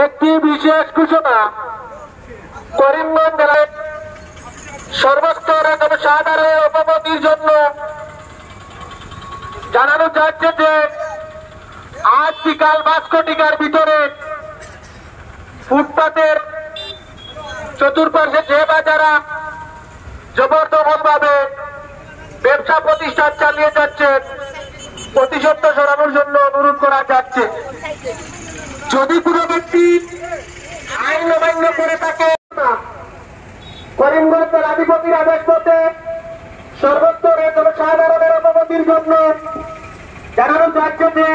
একটি বিশেষ ঘোষণা। করিমগঞ্জ জেলায় সর্বস্তরের জনসাধারণের অবগতির জন্য জানানো যাচ্ছে যে আজ বিকাল 5 ঘটিকার ভিতরে ফুটপাতের চতুর্পাশে যে বা যারা জবরদখল ভাবে ব্যবসা প্রতিষ্ঠান চালিয়ে যাচ্ছে প্রতিশোধ সরানোর জন্য অনুরোধ করা যাচ্ছে। যদি কোনো ব্যক্তি আইন অমান্য করে থাকে, করিমগঞ্জ জেলাধিপতির আদেশ মতে সর্বস্তরের জনসাধারণের অবগতির জন্য জানানো যাচ্ছে যে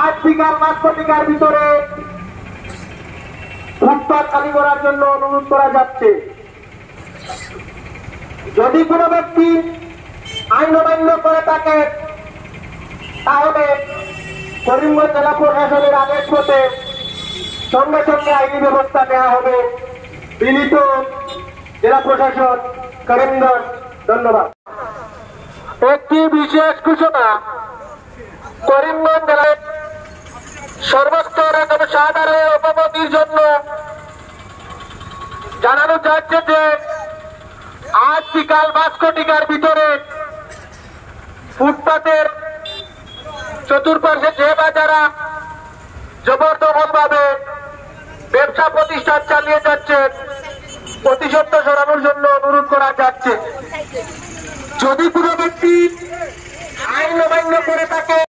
আজ বিকাল 5 ঘটিকার ভিতরে ফুটপাত খালি করার জন্য অনুরোধ করা যাচ্ছে। যদি কোনো ব্যক্তি আইন অমান্য করে থাকে তাহলে করিমগঞ্জ জেলা প্রশাসনের আদেশ মতে সঙ্গে সঙ্গে আইনি ব্যবস্থা নেওয়া হবে। বিনীত জেলা প্রশাসন, করিমগঞ্জ। ধন্যবাদ। একটি বিশেষ ঘোষণা। করিমগঞ্জ জেলায় সর্বস্তরের জনসাধারণের অবগতির জন্য জানানো যাচ্ছে যে আজ বিকাল 5 ঘটিকার ভিতরে ফুটপাতের চতুর্পাশে যে বা যারা জবরদখল ভাবে ব্যবসা প্রতিষ্ঠান চালিয়ে যাচ্ছে প্রতিশোধ সরানোর জন্য অনুরোধ করা যাচ্ছে। যদি কোনো ব্যক্তি আইন অমান্য করে থাকে